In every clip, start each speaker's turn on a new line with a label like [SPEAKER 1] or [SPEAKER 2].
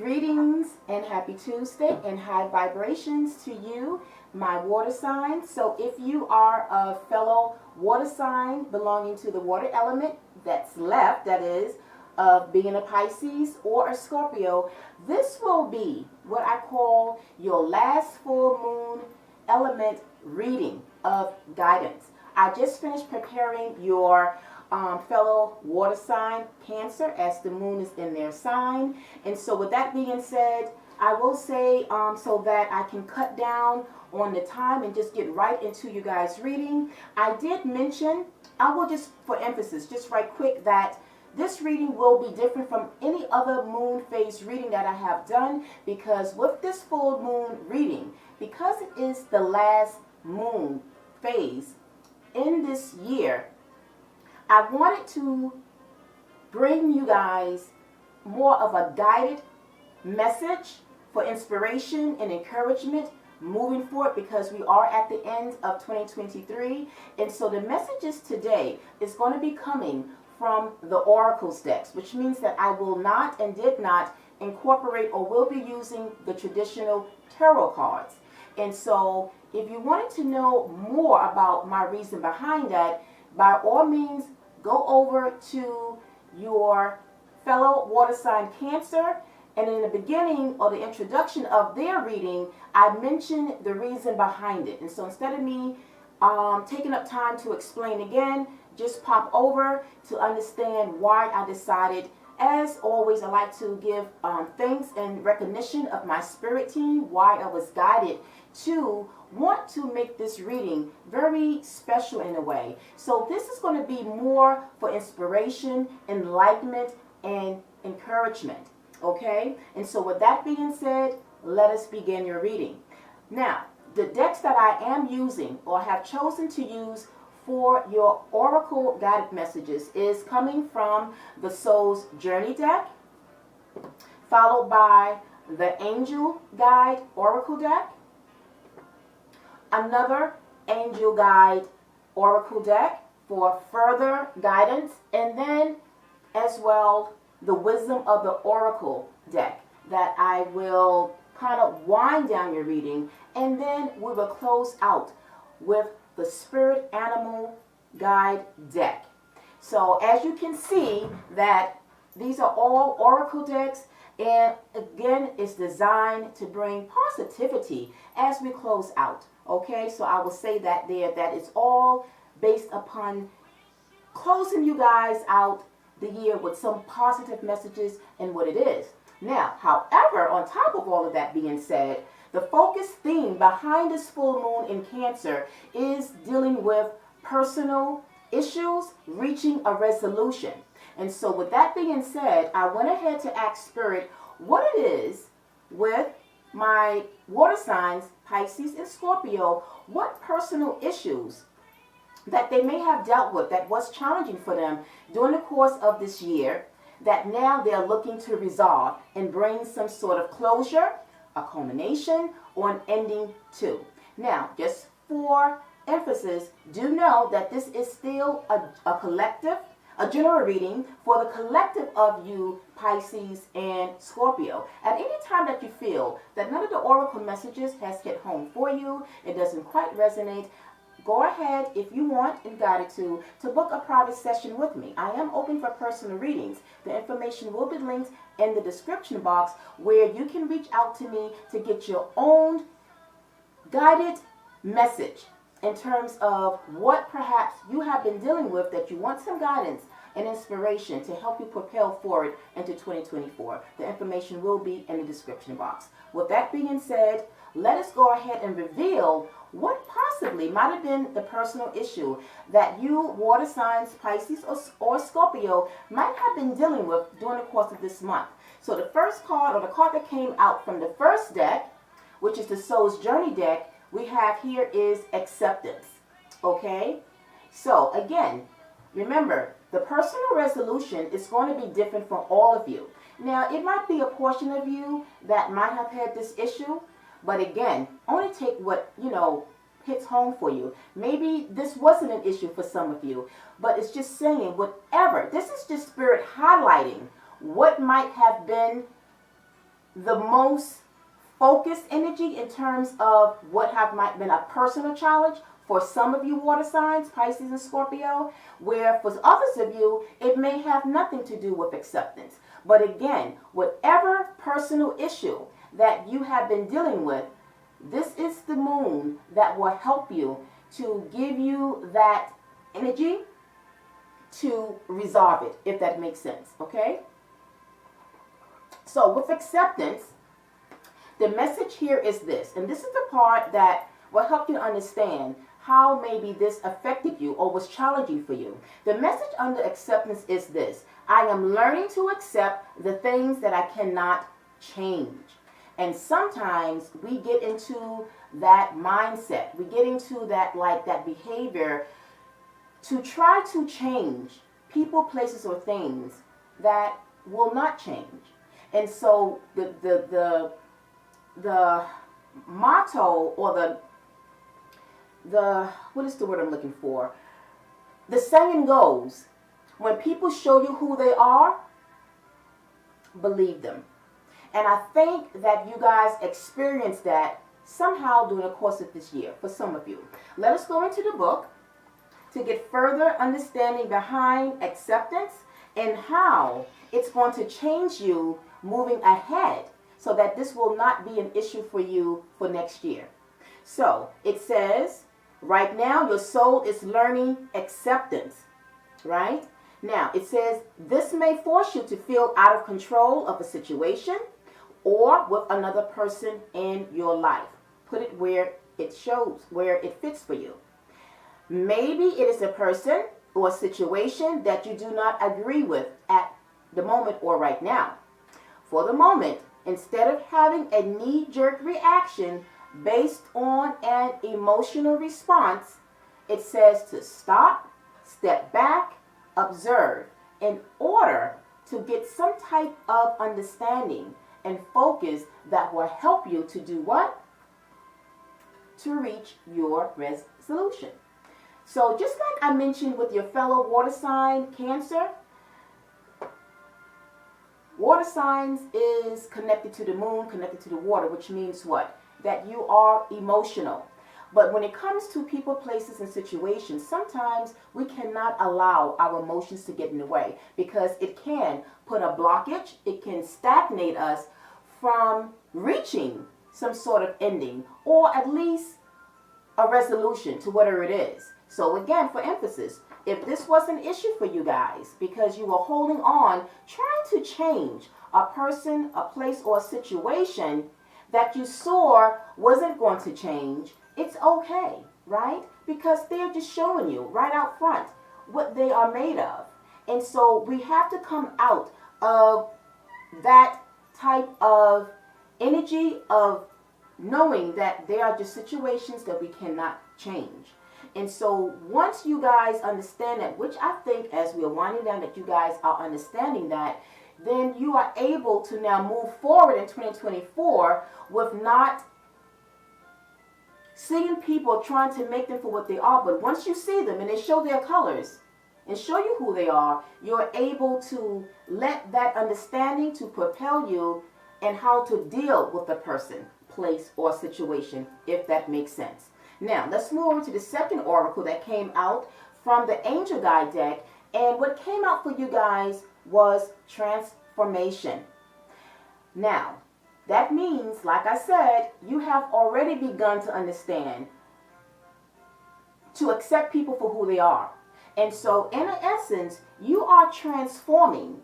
[SPEAKER 1] Greetings and happy Tuesday and high vibrations to you, my water sign. So if you are a fellow water sign belonging to the water element that's left, that is, of being a Pisces or a Scorpio, this will be what I call your last full moon element reading of guidance. I just finished preparing your fellow water sign Cancer, as the moon is in their sign. And so with that being said, I will say so that I can cut down on the time and just get right into you guys reading. I did mention, I will just for emphasis, just right quick, that this reading will be different from any other moon phase reading that I have done, because with this full moon reading, because it is the last moon phase in this year, I wanted to bring you guys more of a guided message for inspiration and encouragement moving forward, because we are at the end of 2023. And so the messages today is going to be coming from the Oracles decks, which means that I will not and did not incorporate or will be using the traditional tarot cards. And so if you wanted to know more about my reason behind that, by all means, go over to your fellow water sign Cancer, and in the beginning or the introduction of their reading, I mentioned the reason behind it. And so instead of me taking up time to explain again, just pop over to understand why I decided. As always, I like to give thanks and recognition of my spirit team, why I was guided to want to make this reading very special in a way. So this is going to be more for inspiration, enlightenment, and encouragement. Okay? And so with that being said, let us begin your reading. Now, the decks that I am using or have chosen to use for your Oracle guided messages is coming from the Soul's Journey deck, followed by the Angel Guide Oracle deck, another Angel Guide Oracle deck for further guidance, and then as well the Wisdom of the Oracle deck that I will kind of wind down your reading, and then we will close out with the Spirit Animal Guide deck. So as you can see, that these are all Oracle decks, and again, it's designed to bring positivity as we close out. Okay, so I will say that there, that it's all based upon closing you guys out the year with some positive messages and what it is. Now, however, on top of all of that being said, the focus theme behind this full moon in Cancer is dealing with personal issues, reaching a resolution. And so with that being said, I went ahead to ask Spirit what it is with my water signs, Pisces and Scorpio, what personal issues that they may have dealt with that was challenging for them during the course of this year, that now they're looking to resolve and bring some sort of closure, a culmination, or an ending to. Now, just for emphasis, do know that this is still a collective, a general reading for the collective of you, Pisces and Scorpio. At any time that you feel that none of the Oracle messages has hit home for you, it doesn't quite resonate, go ahead, if you want and guided to book a private session with me. I am open for personal readings. The information will be linked in the description box, where you can reach out to me to get your own guided message in terms of what perhaps you have been dealing with, that you want some guidance and inspiration to help you propel forward into 2024. The information will be in the description box. With that being said, let us go ahead and reveal what possibly might have been the personal issue that you, water signs, Pisces or Scorpio, might have been dealing with during the course of this month. So the first card, or the card that came out from the first deck, which is the Soul's Journey deck, we have here is acceptance. Okay? So again, remember, the personal resolution is going to be different for all of you. Now, it might be a portion of you that might have had this issue, but again, only take what, hits home for you. Maybe this wasn't an issue for some of you, but it's just saying whatever. This is just Spirit highlighting what might have been the most focused energy in terms of what might been a personal challenge for some of you water signs, Pisces and Scorpio, where for others of you, it may have nothing to do with acceptance. But again, whatever personal issue that you have been dealing with, this is the moon that will help you to give you that energy to resolve it, if that makes sense, okay? So with acceptance, the message here is this, and this is the part that will help you understand how maybe this affected you or was challenging for you. The message under acceptance is this: I am learning to accept the things that I cannot change. And sometimes we get into that mindset, we get into that behavior to try to change people, places, or things that will not change. And so the motto, or the what is the word I'm looking for? The saying goes, when people show you who they are, believe them. And I think that you guys experienced that somehow during the course of this year, for some of you. Let us go into the book to get further understanding behind acceptance and how it's going to change you moving ahead, so that this will not be an issue for you for next year. So it says, right now your soul is learning acceptance, right? Now it says, this may force you to feel out of control of a situation or with another person in your life. Put it where it shows, where it fits for you. Maybe it is a person or a situation that you do not agree with at the moment or right now. For the moment, instead of having a knee-jerk reaction based on an emotional response, it says to stop, step back, observe, in order to get some type of understanding and focus that will help you to do what? To reach your resolution. So just like I mentioned with your fellow water sign, Cancer, water signs is connected to the moon, connected to the water, which means what? That you are emotional. But when it comes to people, places, and situations, sometimes we cannot allow our emotions to get in the way, because it can put a blockage, it can stagnate us from reaching some sort of ending, or at least a resolution to whatever it is. So again, for emphasis, if this was an issue for you guys because you were holding on, trying to change a person, a place, or a situation that you saw wasn't going to change, it's okay, right? Because they're just showing you right out front what they are made of. And so we have to come out of that type of energy of knowing that there are just situations that we cannot change. And so once you guys understand that, which I think as we're winding down that you guys are understanding that, then you are able to now move forward in 2024 with not seeing people trying to make them for what they are. But once you see them and they show their colors and show you who they are, you're able to let that understanding to propel you and how to deal with the person, place, or situation, if that makes sense. Now, let's move over to the second oracle that came out from the Angel Guide deck. And what came out for you guys was transformation. Now, that means, like I said, you have already begun to understand, to accept people for who they are. And so, in essence, you are transforming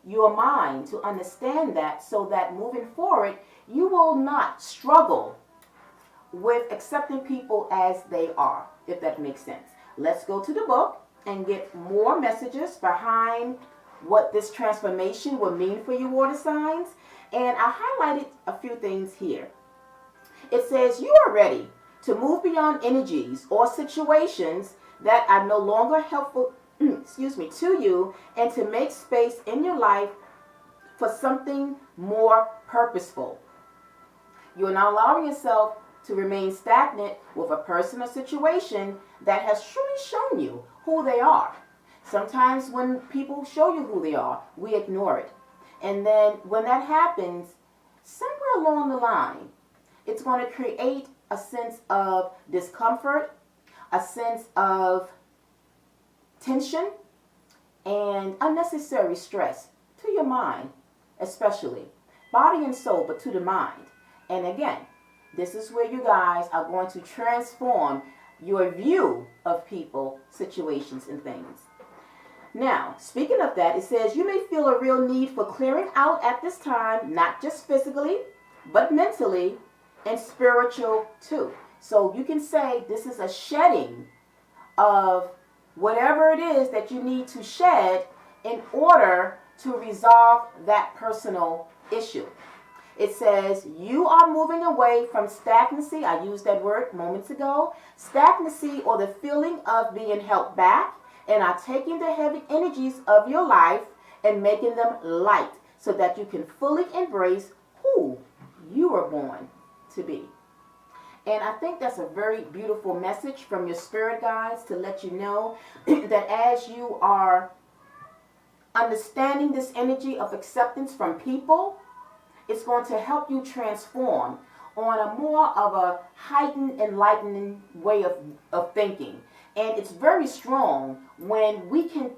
[SPEAKER 1] your mind to understand that, so that moving forward, you will not struggle with accepting people as they are, if that makes sense. Let's go to the book and get more messages behind what this transformation will mean for you, water signs. And I highlighted a few things here. It says you are ready to move beyond energies or situations that are no longer helpful to you, and to make space in your life for something more purposeful. You are not allowing yourself to remain stagnant with a person or situation that has truly shown you who they are. Sometimes when people show you who they are, we ignore it. And then when that happens, along the line, it's going to create a sense of discomfort, a sense of tension, and unnecessary stress to your mind, especially body and soul, but to the mind. And again, this is where you guys are going to transform your view of people, situations, and things. Now, speaking of that, it says you may feel a real need for clearing out at this time, not just physically, but mentally and spiritual too. So you can say this is a shedding of whatever it is that you need to shed in order to resolve that personal issue. It says you are moving away from stagnancy. I used that word moments ago. Stagnancy, or the feeling of being held back, and are taking the heavy energies of your life and making them light so that you can fully embrace who you were born to be. And I think that's a very beautiful message from your spirit guides to let you know that as you are understanding this energy of acceptance from people, it's going to help you transform on a more of a heightened, enlightening way of thinking. And it's very strong when we can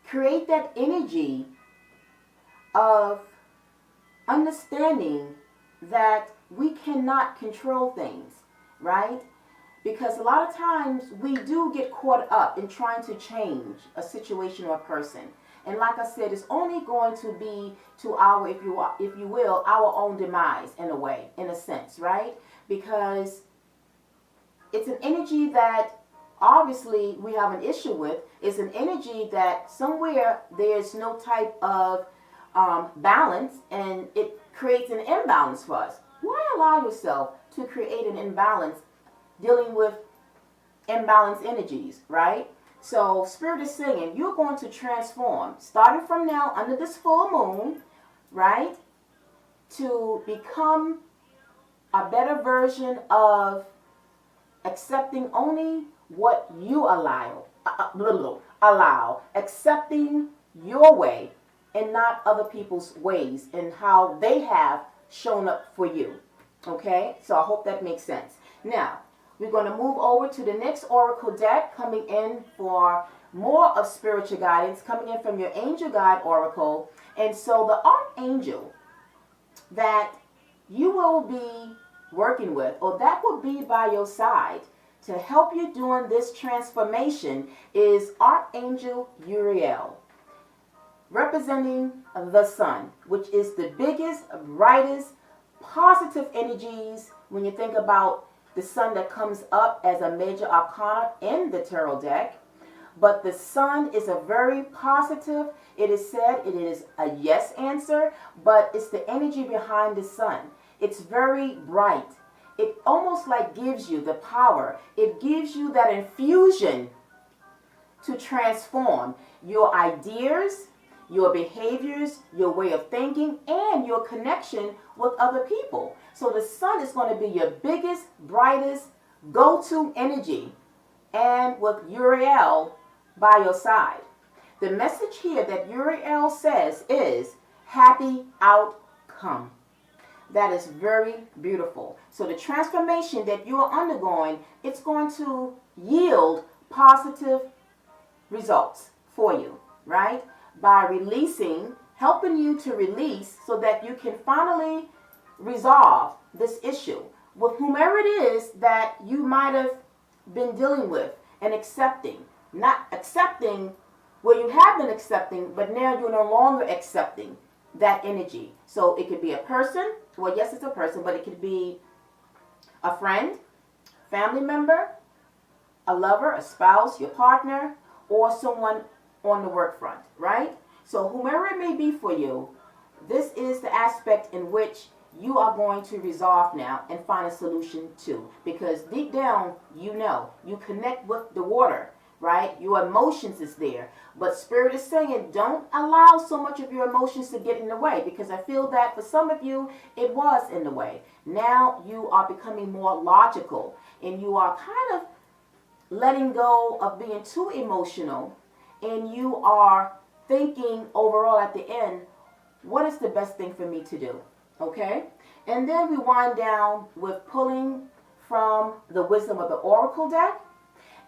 [SPEAKER 1] create that energy of understanding that we cannot control things, right? Because a lot of times we do get caught up in trying to change a situation or a person. And like I said, it's only going to be to our, if you will, our own demise in a way, in a sense, right? Because it's an energy that obviously we have an issue with. It's an energy that somewhere there's no type of balance, and it creates an imbalance for us. Why allow yourself to create an imbalance dealing with imbalanced energies, right? So Spirit is saying you're going to transform, starting from now under this full moon, right, to become a better version of accepting only what you allow, accepting your way and not other people's ways and how they have shown up for you. Okay, so I hope that makes sense. Now, we're going to move over to the next oracle deck, coming in for more of spiritual guidance, coming in from your angel guide oracle. And so the archangel that you will be working with, or that will be by your side to help you during this transformation, is Archangel Uriel, representing the sun, which is the biggest, brightest, positive energies when you think about the sun that comes up as a major arcana in the tarot deck. But the sun is a very positive, it is said it is a yes answer, but it's the energy behind the sun. It's very bright. It almost like gives you the power. It gives you that infusion to transform your ideas, your behaviors, your way of thinking, and your connection with other people. So the sun is going to be your biggest, brightest, go-to energy, and with Uriel by your side. The message here that Uriel says is happy outcome. That is very beautiful. So the transformation that you are undergoing, it's going to yield positive results for you, right? By releasing, helping you to release so that you can finally resolve this issue with whomever it is that you might have been dealing with and accepting. Not accepting where you have been accepting, but now you're no longer accepting that energy. So it could be a person, well, yes, it's a person, but it could be a friend, family member, a lover, a spouse, your partner, or someone on the work front, right? So whomever it may be for you, this is the aspect in which you are going to resolve now and find a solution to. Because deep down, you know, you connect with the water, right? Your emotions is there. But Spirit is saying, don't allow so much of your emotions to get in the way, because I feel that for some of you, it was in the way. Now you are becoming more logical, and you are kind of letting go of being too emotional, and you are thinking overall at the end, what is the best thing for me to do? Okay? And then we wind down with pulling from the Wisdom of the Oracle deck.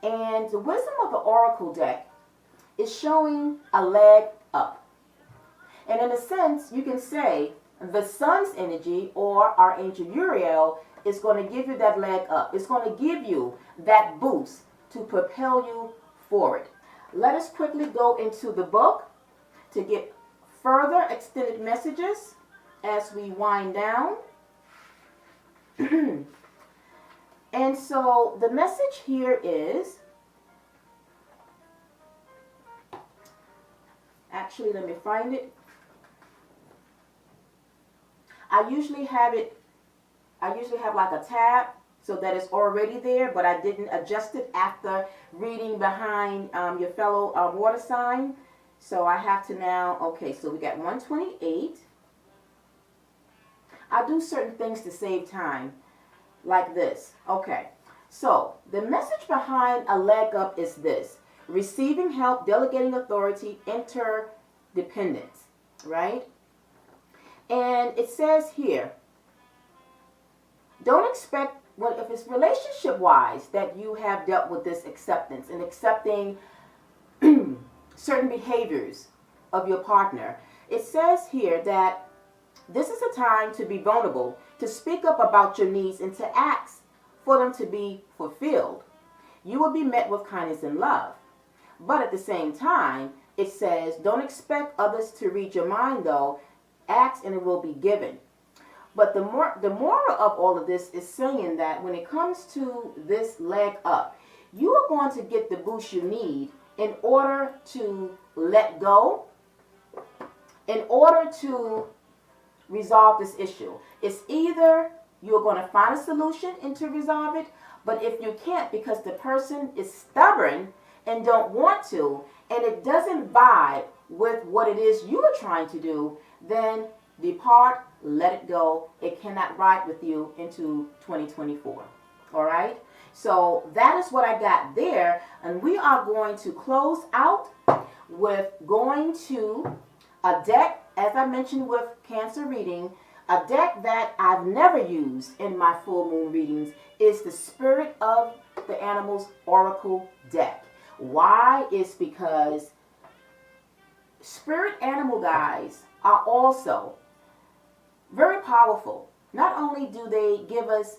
[SPEAKER 1] And the Wisdom of the Oracle deck is showing a leg up. And in a sense, you can say the sun's energy or Archangel Uriel is going to give you that leg up. It's going to give you that boost to propel you forward. Let us quickly go into the book to get further extended messages as we wind down. And so the message here is, actually let me find it. I usually have like a tab so that it's already there, but I didn't adjust it after reading behind your fellow water sign. So I have to now, okay, so we got 128. I do certain things to save time, like this. Okay, so the message behind a leg up is this: receiving help, delegating authority, interdependence, right? And it says here, don't expect, well, if it's relationship-wise that you have dealt with this acceptance and accepting certain behaviors of your partner. It says here that this is a time to be vulnerable, to speak up about your needs and to ask for them to be fulfilled. You will be met with kindness and love. But at the same time, it says, don't expect others to read your mind though. Ask and it will be given. But the moral of all of this is saying that when it comes to this leg up, you are going to get the boost you need in order to let go, in order to resolve this issue. It's either you're going to find a solution and to resolve it, but if you can't because the person is stubborn and don't want to, and it doesn't vibe with what it is you are trying to do, then depart, let it go. It cannot ride with you into 2024. All right? So that is what I got there. And we are going to close out with going to a deck, as I mentioned with Cancer reading, a deck that I've never used in my full moon readings is the Spirit of the Animals Oracle deck. Why? Is because spirit animal guides are also very powerful. Not only do they give us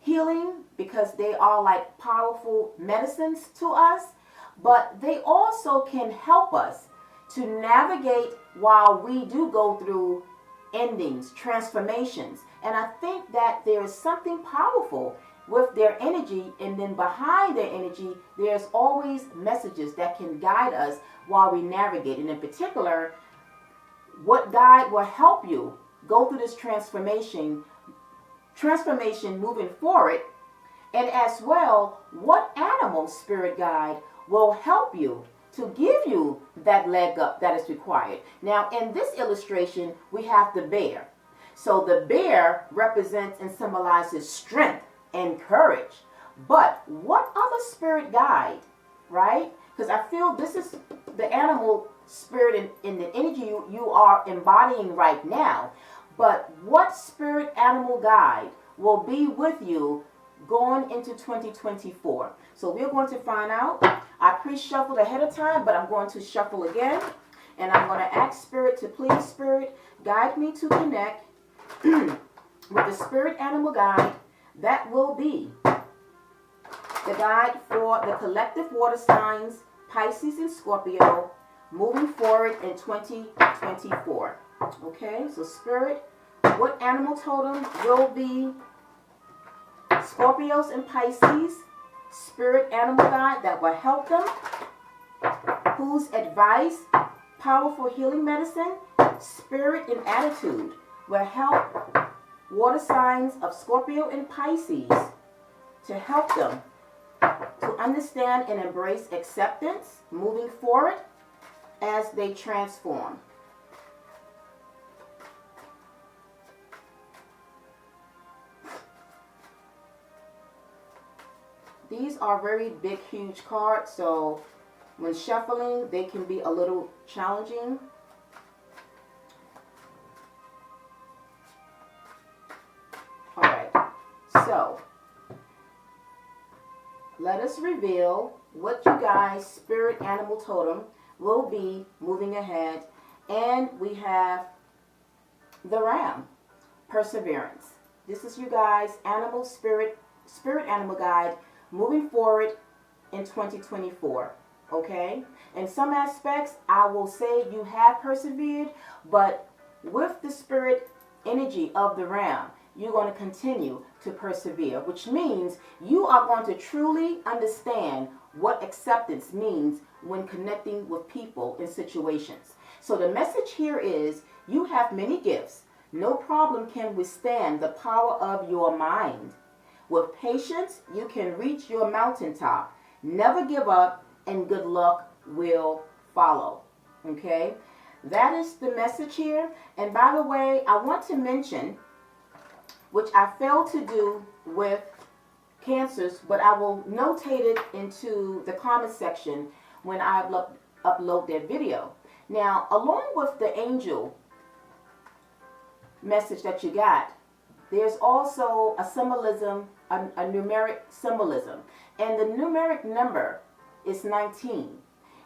[SPEAKER 1] healing because they are like powerful medicines to us, but they also can help us to navigate while we do go through endings, transformations. And I think that there is something powerful with their energy, and then behind their energy, there's always messages that can guide us while we navigate. And in particular, what guide will help you go through this transformation moving forward, and as well, what animal spirit guide will help you to give you that leg up that is required. Now, in this illustration, we have the bear. So the bear represents and symbolizes strength and courage. But what other spirit guide, right? Because I feel this is the animal spirit in the energy you are embodying right now. But what spirit animal guide will be with you going into 2024? So we're going to find out. I pre-shuffled ahead of time, but I'm going to shuffle again. And I'm going to ask Spirit to please, Spirit, guide me to connect with the spirit animal guide that will be the guide for the collective water signs, Pisces and Scorpio, moving forward in 2024. Okay, so Spirit, what animal totem will be Scorpios and Pisces, spirit animal guide that will help them, whose advice, powerful healing medicine, spirit and attitude will help water signs of Scorpio and Pisces to help them to understand and embrace acceptance moving forward as they transform. These are very big, huge cards, so When shuffling, they can be a little challenging. All right, so let us reveal what you guys' spirit animal totem will be moving ahead. And we have the ram, perseverance. This is you guys' animal spirit animal guide moving forward in 2024. Okay? In some aspects, I will say you have persevered, but with the spirit energy of the ram, you're going to continue to persevere, which means you are going to truly understand what acceptance means when connecting with people in situations. So the message here is you have many gifts. No problem can withstand the power of your mind. With patience, you can reach your mountaintop. Never give up, and good luck will follow. Okay? That is the message here. And by the way, I want to mention, which I failed to do with Cancers, but I will notate it into the comment section when I upload that video. Now, along with the angel message that you got, there's also a symbolism, a numeric symbolism. And the numeric number is 19.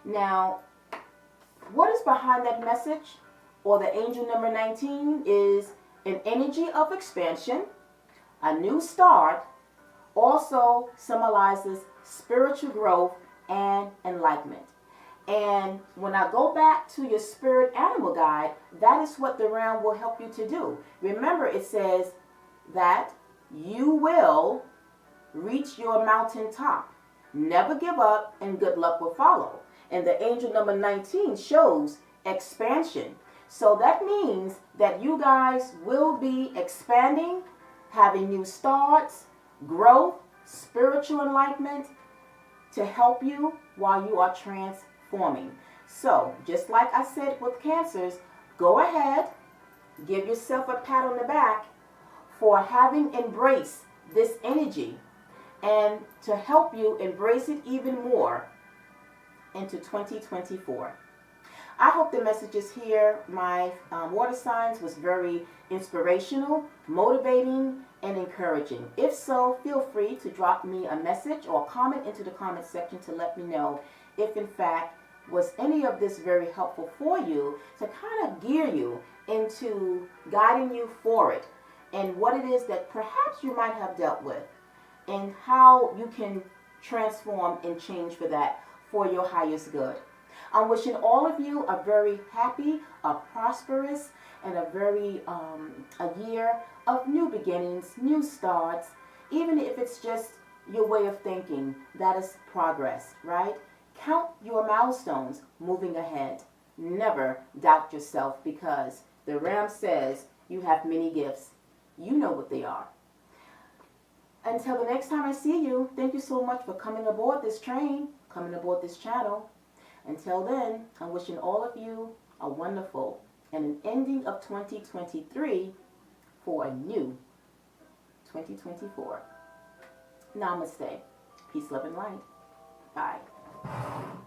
[SPEAKER 1] Now, what is behind that message, or the angel number 19, is an energy of expansion, a new start, also symbolizes spiritual growth and enlightenment. And when I go back to your spirit animal guide, that is what the ram will help you to do. Remember, it says that you will reach your mountaintop. Never give up, and good luck will follow. And the angel number 19 shows expansion. So that means that you guys will be expanding, having new starts, growth, spiritual enlightenment to help you while you are transforming. So, just like I said with Cancers, go ahead, give yourself a pat on the back for having embraced this energy, and to help you embrace it even more into 2024. I hope the messages here, my water signs, was very inspirational, motivating, and encouraging. If so, feel free to drop me a message or comment into the comment section to let me know if in fact was any of this very helpful for you, to kind of gear you into guiding you for it, and what it is that perhaps you might have dealt with, and how you can transform and change for that for your highest good. I'm wishing all of you a very happy, a prosperous, and a very a year of new beginnings, new starts. Even if it's just your way of thinking, that is progress, right? Count your milestones moving ahead. Never doubt yourself, because the ram says you have many gifts. You know what they are. Until the next time I see you, thank you so much for coming aboard this train, coming aboard this channel. Until then, I'm wishing all of you a wonderful and an ending of 2023 for a new 2024. Namaste. Peace, love, and light. Bye.